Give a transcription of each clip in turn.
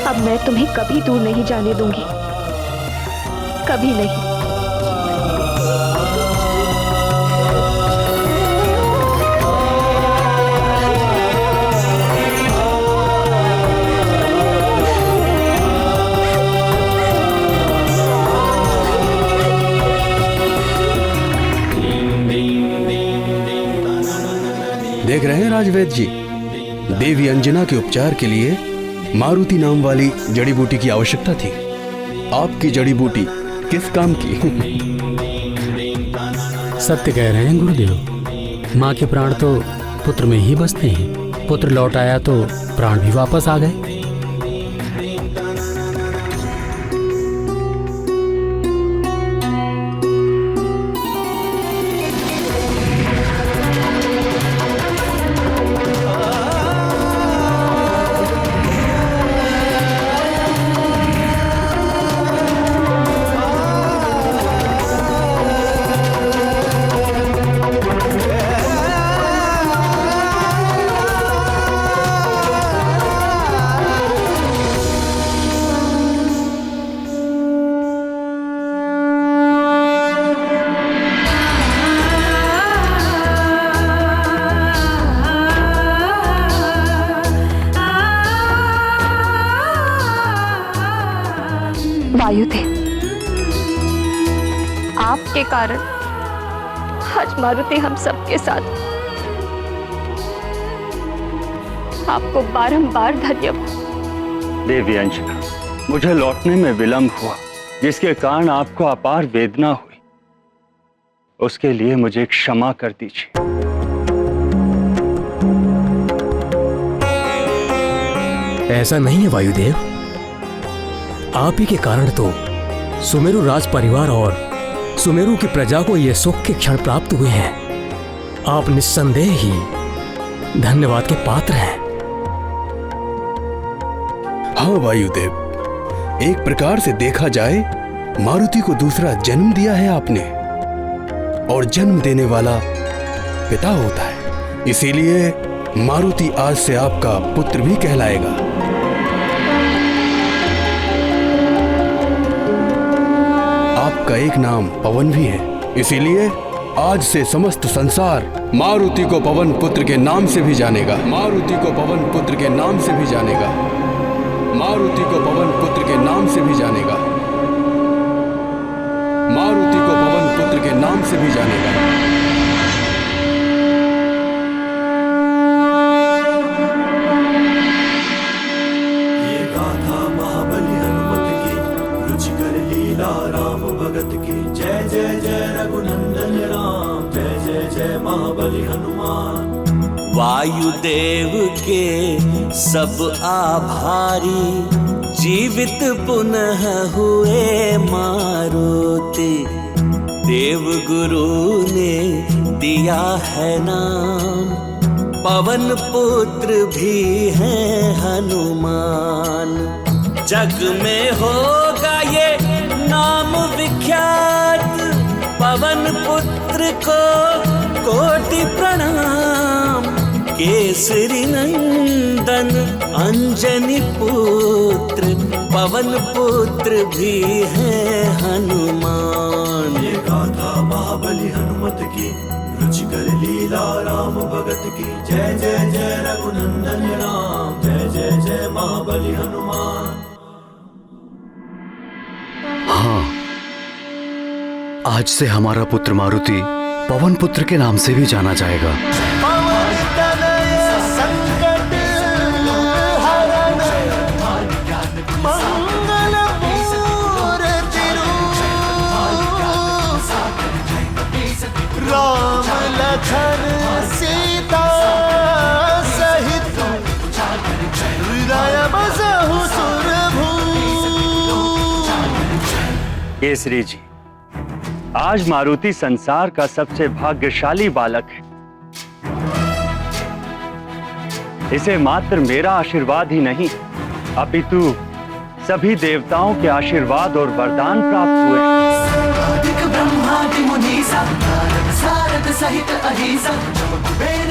अब मैं तुम्हें कभी दूर नहीं जाने दूंगी, कभी नहीं। देख रहे हैं राजवैद्य जी, देवी अंजना के उपचार के लिए मारुति नाम वाली जड़ी बूटी की आवश्यकता थी। आपकी जड़ी बूटी किस काम की? सत्य कह रहे हैं गुरुदेव, माँ के प्राण तो पुत्र में ही बसते हैं। पुत्र लौट आया तो प्राण भी वापस आ गए। वायुदेव, आपके कारण आज मारुति हम सबके साथ। आपको बारंबार धन्यवाद। देवी अंजना, मुझे लौटने में विलंब हुआ, जिसके कारण आपको अपार वेदना हुई, उसके लिए मुझे क्षमा कर दीजिए। ऐसा नहीं है वायुदेव, आप ही के कारण तो सुमेरु राज परिवार और सुमेरु की प्रजा को ये सुख के क्षण प्राप्त हुए हैं। आप निस्संदेह ही धन्यवाद के पात्र हैं। हाँ वायुदेव, एक प्रकार से देखा जाए मारुति को दूसरा जन्म दिया है आपने, और जन्म देने वाला पिता होता है, इसीलिए मारुति आज से आपका पुत्र भी कहलाएगा। आपका एक नाम पवन भी है, इसीलिए आज से समस्त संसार मारुति को पवन पुत्र के नाम से भी जानेगा। मारुति को पवन पुत्र के नाम से भी जानेगा। मारुति को पवन पुत्र के नाम से भी जानेगा। मारुति को पवन पुत्र के नाम से भी जानेगा। ये गाथा महाबली हनुमत की, रुचिकर लीला राम भगत की। जय जय जय रघुनंदन राम, जय जय जय महाबली हनुमान। वायुदेव के सब आभारी, जीवित पुनः हुए मारुति। देव गुरु ने दिया है नाम, पवन पुत्र भी है हनुमान। जग में होगा ये नाम विख्यात, पवन पुत्र को कोटि प्रणाम। केसरी नंदन अंजनी पुत्र, पवन पुत्र भी है हनुमान। ये गाथा महाबली हनुमत की, रुचिकर लीला राम भगत की। जय जय जय रघुनंदन राम, जय जय जय महाबली हनुमान। हाँ, आज से हमारा पुत्र मारुति पवन पुत्र के नाम से भी जाना जाएगा। राम लखन सीता सहित हृदय बसहु सुरभू। केसरी जी, आज मारुति संसार का सबसे भाग्यशाली बालक है। इसे मात्र मेरा आशीर्वाद ही नहीं, अपितु सभी देवताओं के आशीर्वाद और वरदान प्राप्त हुए।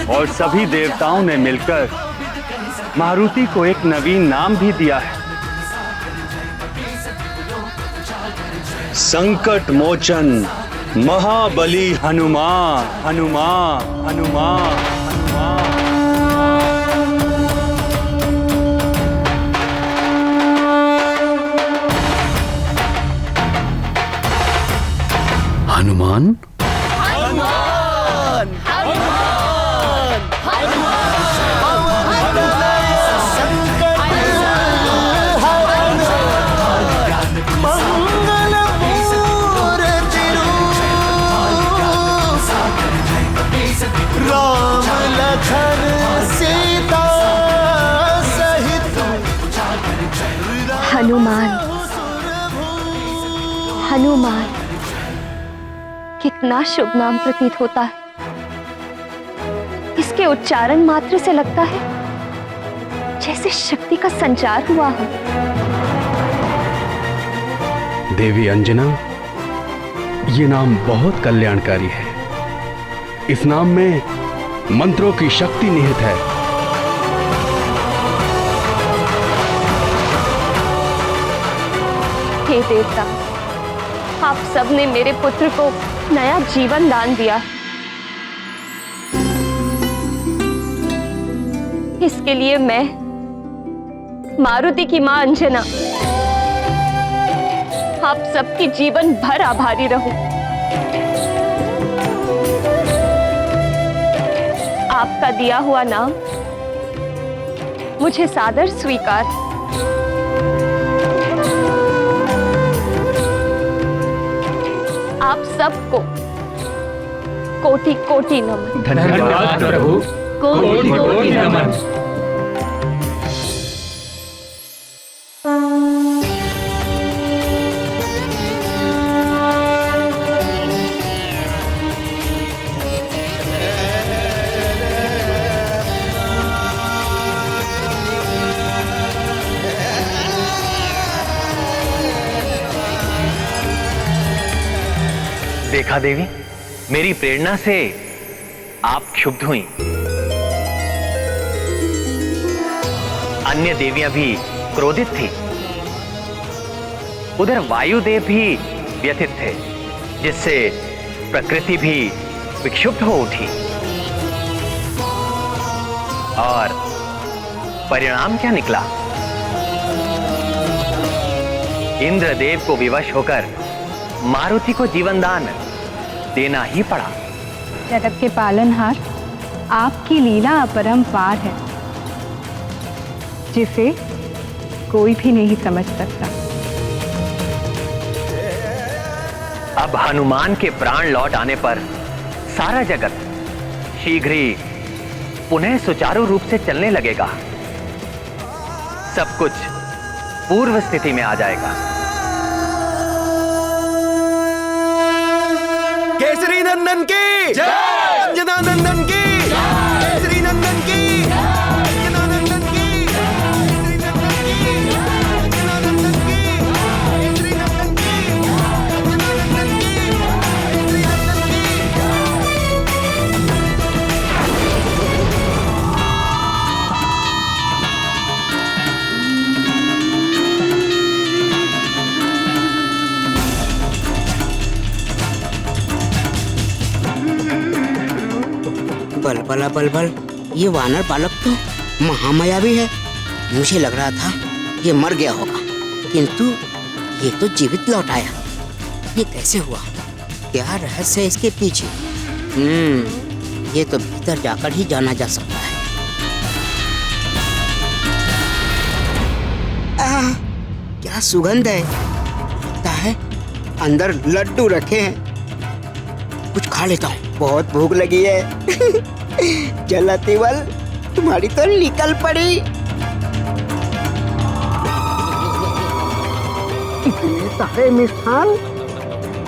और सभी देवताओं ने मिलकर मारुति को एक नवीन नाम भी दिया है, संकट मोचन महाबली हनुमान हनुमान हनुमान हनुमान। राम लखन सीता सहित हनुमान, हनुमान, कितना शुभ नाम प्रतीत होता है। इसके उच्चारण मात्र से लगता है जैसे शक्ति का संचार हुआ हो। देवी अंजना, ये नाम बहुत कल्याणकारी है। इस नाम में मंत्रों की शक्ति निहित है। हे देवता, आप सबने मेरे पुत्र को नया जीवन दान दिया। इसके लिए मैं मारुति की मां अंजना आप सबकी जीवन भर आभारी रहूं। आपका दिया हुआ नाम मुझे सादर स्वीकार। आप सबको कोटि कोटि नमन। धन्यवाद प्रभु, कोटि कोटि नमन। देखा देवी, मेरी प्रेरणा से आप क्षुब्ध हुई। अन्य देवियां भी क्रोधित थी। उधर वायुदेव भी व्यथित थे, जिससे प्रकृति भी विक्षुब्ध हो उठी। और परिणाम क्या निकला? इंद्रदेव को विवश होकर मारुति को जीवन दान देना ही पड़ा। जगत के पालनहार, आपकी लीला अपरंपार है, जिसे कोई भी नहीं समझ सकता। अब हनुमान के प्राण लौट आने पर सारा जगत शीघ्र ही पुनः सुचारू रूप से चलने लगेगा। सब कुछ पूर्व स्थिति में आ जाएगा। केसरी नंदन की जय, अंजना नंदन की जय, केसरी नंदन की जय, अंजना नंदन की जय, केसरी नंदन की जय, अंजना नंदन की जय, केसरी नंदन की जय, अंजना नंदन की जय, केसरी नंदन बलबला बलबल, ये वानर बालक तो महामायावी है। मुझे लग रहा था ये मर गया होगा, किंतु ये तो जीवित लौट आया। ये कैसे हुआ? क्या रहस्य है इसके पीछे? ये तो भीतर जाकर ही जाना जा सकता है। क्या सुगंध है! लगता है अंदर लड्डू रखे हैं। कुछ खा लेता हूँ, बहुत भूख लगी है। चल अतिबल, तुम्हारी तो निकल पड़ी। इतने सारे मिष्ठान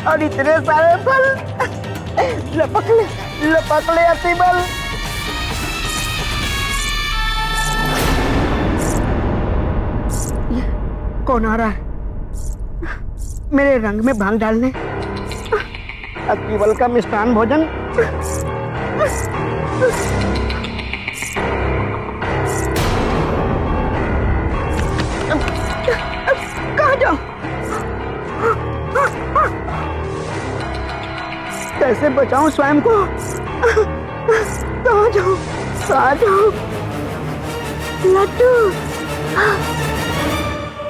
और इतने सारे फल, लपक ले अतिबल। कौन आ रहा है मेरे रंग में भांग डालने? अतिबल का मिष्ठान भोजन। कहाँ जाऊं? कैसे बचाऊं स्वयं को? कहाँ जाऊं? कहाँ जाऊं? लड्डू,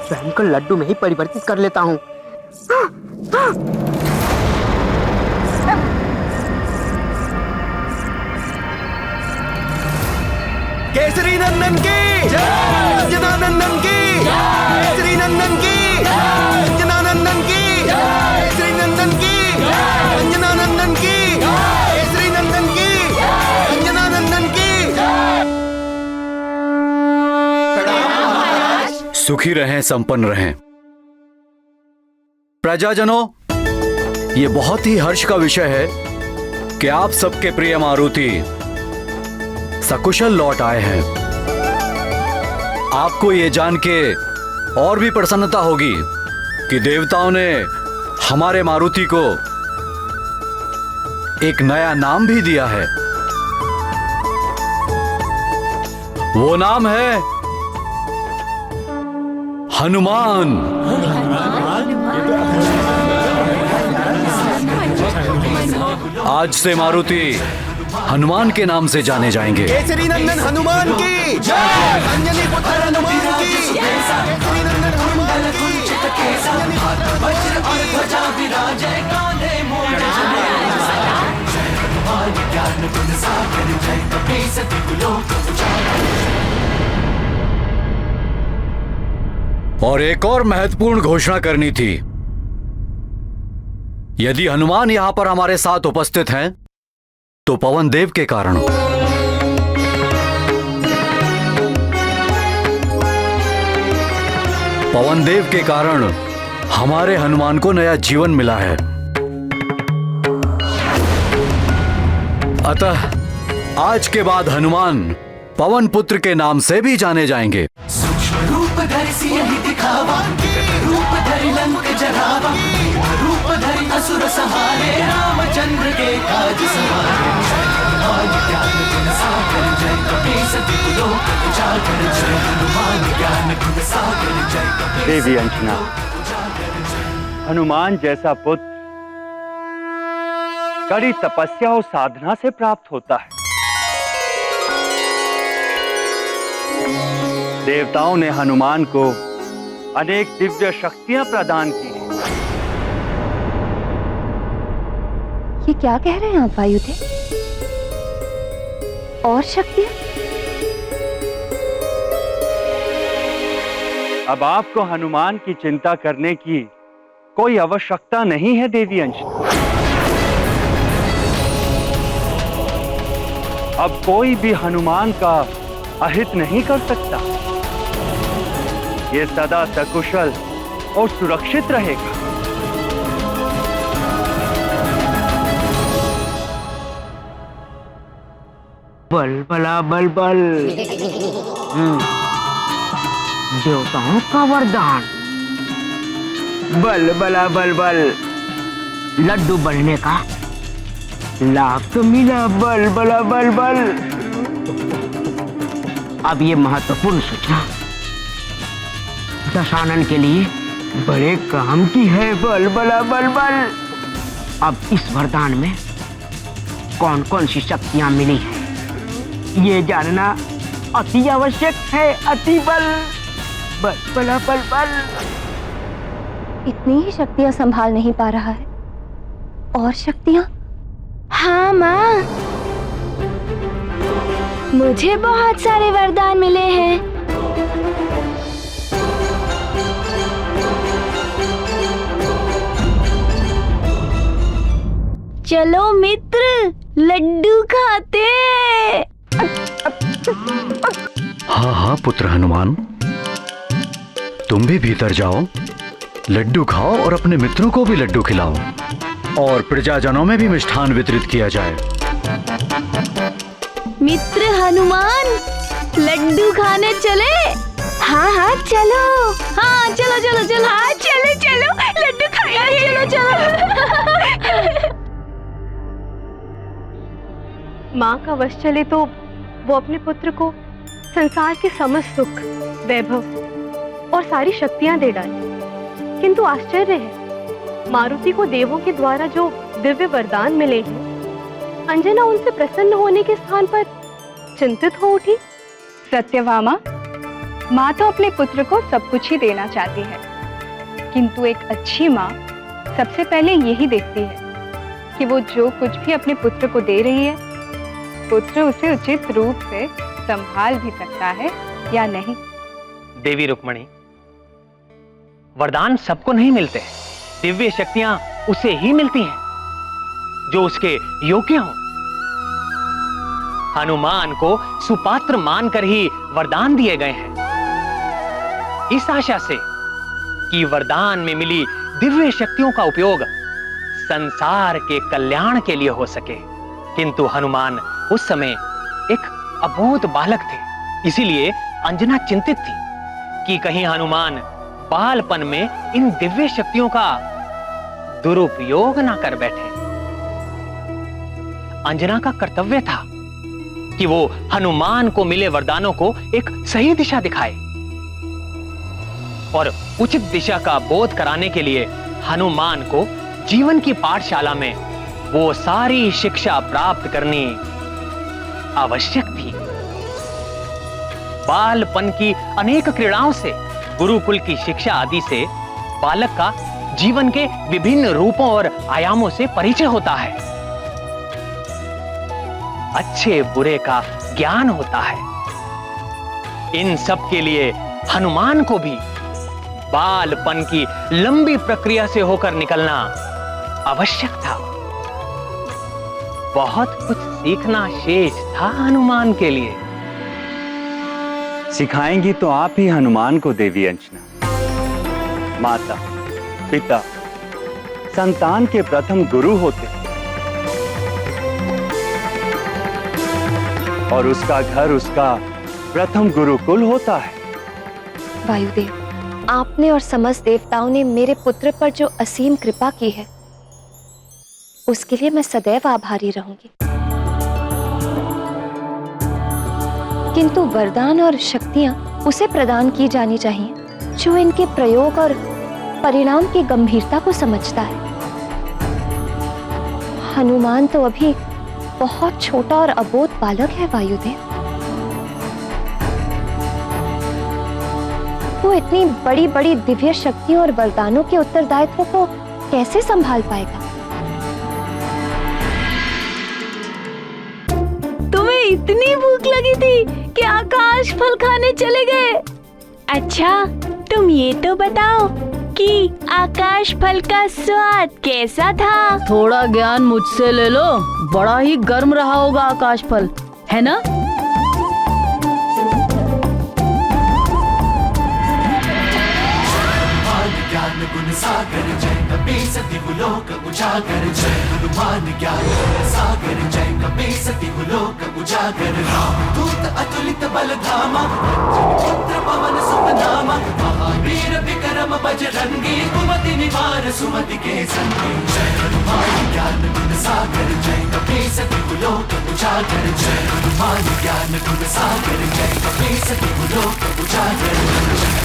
स्वयं को लड्डू में ही परिवर्तित कर लेता हूँ। केसरी नंदन की अंजना नंदन की केसरी नंदन की अंजना नंदन की केसरी नंदन की अंजना नंदन की केसरी नंदन की अंजना नंदन की। सुखी रहें, संपन्न रहें। प्रजाजनों, ये बहुत ही हर्ष का विषय है कि आप सबके प्रिय मारुति सकुशल लौट आए हैं। आपको ये जान के और भी प्रसन्नता होगी कि देवताओं ने हमारे मारुति को एक नया नाम भी दिया है। वो नाम है हनुमान। आज से मारुति हनुमान के नाम से जाने जाएंगे। केसरी नंदन हनुमान की जय, अंजनी पुत्र हनुमान की, केसरी नंदन हनुमान की, और एक और महत्वपूर्ण घोषणा करनी थी। यदि हनुमान यहां पर हमारे साथ उपस्थित हैं, तो पवन देव के कारण। पवन देव के कारण हमारे हनुमान को नया जीवन मिला है। अतः आज के बाद हनुमान पवन पुत्र के नाम से भी जाने जाएंगे। रूप धरि सियहि दिखावा, रूप धरि लंक जरावा, रूप धरि असुर सहारे, रामचंद्र के काज सवारे। हनुमान ज्ञान गुण सागर जय, कपीस तिहु लोक उजागर जय। हनुमान ज्ञान गुण सागर जय, कपीस। देवी अंजना, हनुमान जैसा पुत्र कड़ी तपस्या और साधना से प्राप्त होता है। देवताओं ने हनुमान को अनेक दिव्य शक्तियां प्रदान की हैं। ये क्या कह रहे हैं आप वायुदेव? और शक्तियां? अब आपको हनुमान की चिंता करने की कोई आवश्यकता नहीं है देवी अंजना। अब कोई भी हनुमान का अहित नहीं कर सकता। ये सदा सकुशल और सुरक्षित रहेगा। बल बला बल बल। देवताओं का वरदान। बल बला बल बल। लड्डू बनने का लाभ तो मिला। बल बला बल बल। अब ये महत्वपूर्ण सूचना दशानन के लिए बड़े काम की है। बल बला बल बल। अब इस वरदान में कौन कौन सी शक्तियां मिली हैं, ये जानना अति आवश्यक है। अति बल। बल बला बल बल। इतनी ही शक्तियां संभाल नहीं पा रहा है। और शक्तियां? हाँ माँ, मुझे बहुत सारे वरदान मिले हैं। चलो मित्र, लड्डू खाते। हाँ हाँ पुत्र हनुमान, तुम भी भीतर जाओ, लड्डू खाओ और अपने मित्रों को भी लड्डू खिलाओ और प्रजाजनों में भी मिष्ठान वितरित किया जाए। मित्र हनुमान, लड्डू खाने चले? हाँ हाँ चलो। हाँ चलो चलो चलो। हाँ चलो चलो, लड्डू खाया ही। चलो चलो। माँ का वश चले तो वो अपने पुत्र को संसार के समस्त सुख, वैभव और सारी शक्तियां दे डाले। किंतु आश्चर्य है, मारुति को देवों के द्वारा जो दिव्य वरदान मिले हैं, अंजना उनसे प्रसन्न होने के स्थान पर चिंतित हो उठी। सत्यभामा, माँ तो अपने पुत्र को सब कुछ ही देना चाहती है, किंतु एक अच्छी माँ सबसे पहले यही देखती है कि वो जो कुछ भी अपने पुत्र को दे रही है, पुत्र उसे उचित रूप से संभाल भी सकता है या नहीं। देवी रुक्मणी, वरदान सबको नहीं मिलते, दिव्य शक्तियां उसे ही मिलती हैं जो उसके योग्य हों। हनुमान को सुपात्र मानकर ही वरदान दिए गए हैं, इस आशा से कि वरदान में मिली दिव्य शक्तियों का उपयोग संसार के कल्याण के लिए हो सके। किंतु हनुमान उस समय एक अबोध बालक थे, इसीलिए अंजना चिंतित थी कि कहीं हनुमान बालपन में इन दिव्य शक्तियों का दुरुपयोग ना कर बैठे। अंजना का कर्तव्य था कि वो हनुमान को मिले वरदानों को एक सही दिशा दिखाए और उचित दिशा का बोध कराने के लिए हनुमान को जीवन की पाठशाला में वो सारी शिक्षा प्राप्त करनी आवश्यक थी। बालपन की अनेक क्रीड़ाओं से, गुरुकुल की शिक्षा आदि से बालक का जीवन के विभिन्न रूपों और आयामों से परिचय होता है, अच्छे बुरे का ज्ञान होता है। इन सब के लिए हनुमान को भी बालपन की लंबी प्रक्रिया से होकर निकलना आवश्यक था। बहुत कुछ सीखना शेष था हनुमान के लिए। सिखाएंगी तो आप ही हनुमान को देवी अंजना। माता पिता संतान के प्रथम गुरु होते हैं और उसका घर उसका प्रथम गुरुकुल होता है। वायुदेव, आपने और समस्त देवताओं ने मेरे पुत्र पर जो असीम कृपा की है, उसके लिए मैं सदैव आभारी रहूंगी। किंतु वरदान और शक्तियां उसे प्रदान की जानी चाहिए जो इनके प्रयोग और परिणाम की गंभीरता को समझता है। हनुमान तो अभी बहुत छोटा और अबोध बालक है वायुदेव। वो इतनी बड़ी बड़ी दिव्य शक्तियों और वरदानों के उत्तरदायित्व को कैसे संभाल पाएगा? तुम्हें इतनी भूख लगी थी कि आकाश फल खाने चले गए? अच्छा, तुम ये तो बताओ कि आकाश फल का स्वाद कैसा था? थोड़ा ज्ञान मुझसे ले लो, बड़ा ही गर्म रहा होगा आकाश फल, है ना? ज्ञान गुण सागर जय कपीस तिहुलोक उजागर, जय हनुमान ज्ञान गुण सागर जय कपीस तिहुलोक उजागर। रामदूत अतुलित बल धामा, पुत्र पवन सुत नामा, महावीर विक्रम बजरंगी, कुमति निवार सुमति के संगी। जय हनुमान ज्ञान गुण सागर जय कपीस तिहुलोक उजागर, जय हनुमान ज्ञान गुण सागर जय कपीस तिहुलोक उजागर।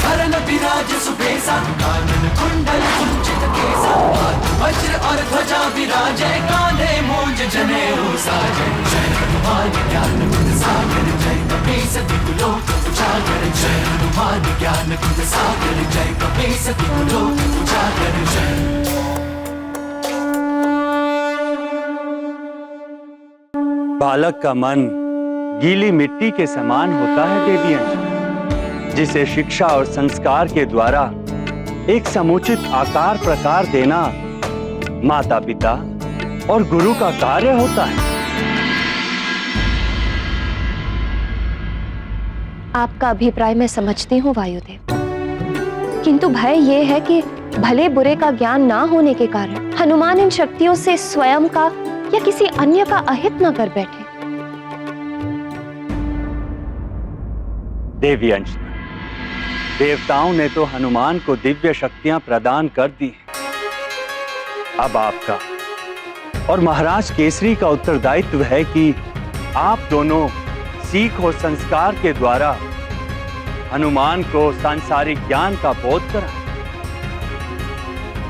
हरण विराज सुबेसा, कानन कुंडल कुंचित केसा, हाथ वज्र और ध्वजा विराजै, कांधे मूंज जनेऊ साजै। जय हनुमान ज्ञान गुण सागर जय कपीस तिहुलोक उजागर, जय हनुमान ज्ञान गुण सागर जय कपीस तिहुलोक उजागर। बालक का मन गीली मिट्टी के समान होता है देवी अंजना, जिसे शिक्षा और संस्कार के द्वारा एक समुचित आकार प्रकार देना माता पिता और गुरु का कार्य होता है। आपका अभिप्राय मैं समझती हूँ वायुदेव, किंतु भय ये है कि भले बुरे का ज्ञान ना होने के कारण हनुमान इन शक्तियों से स्वयं का या किसी अन्य का अहित न कर बैठे। देवी अंजना, देवताओं ने तो हनुमान को दिव्य शक्तियां प्रदान कर दी हैं। अब आपका और महाराज केसरी का उत्तरदायित्व है कि आप दोनों सीख और संस्कार के द्वारा हनुमान को सांसारिक ज्ञान का बोध कराएं,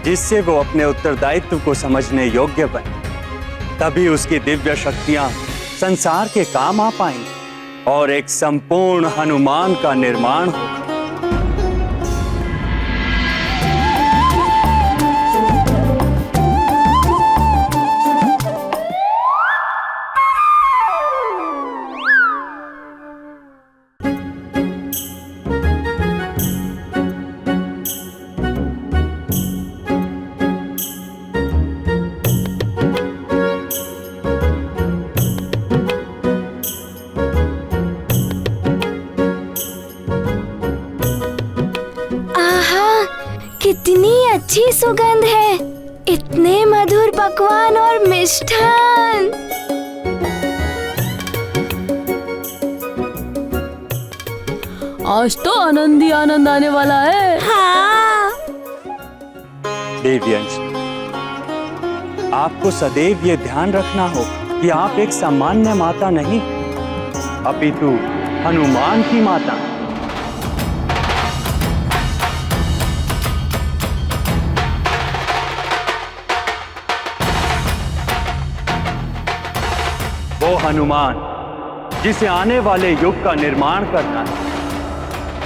जिससे वो अपने उत्तरदायित्व को समझने योग्य बने। तभी उसकी दिव्य शक्तियां संसार के काम आ पाएंगी और एक संपूर्ण हनुमान का निर्माण होगा। कितनी अच्छी सुगंध है, इतने मधुर पकवान और मिष्ठान। आज तो आनंद ही आनंद आने वाला है। हाँ। देवी अंजलि, आपको सदैव ये ध्यान रखना होगा कि आप एक सामान्य माता नहीं, अपितु हनुमान की माता। वो हनुमान जिसे आने वाले युग का निर्माण करना है,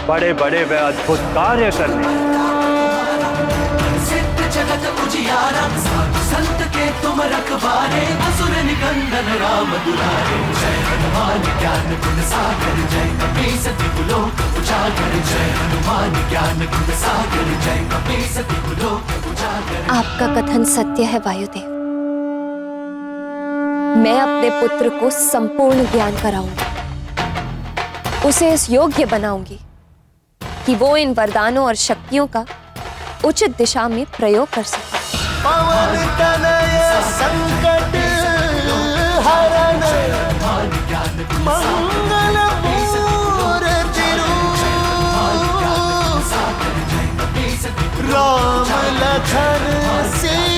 बड़े बड़े व अद्भुत कार्य करने। सिद्ध जगत उजियारा साधु संत के तुम रखवारे, असुर निकंदन राम दुलारे। जय हनुमान ज्ञान गुण सागर, जय कपीसति कुलोक उजागर। जय हनुमान ज्ञान गुण सागर, जय कपीसति कुलोक उजागर। आपका कथन सत्य है वायुदेव। मैं अपने पुत्र को संपूर्ण ज्ञान कराऊंगी, उसे इस योग्य बनाऊंगी कि वो इन वरदानों और शक्तियों का उचित दिशा में प्रयोग कर सके। पवन तनय संकट हरण, मंगल मूर्ति रूप, राम लखन सीता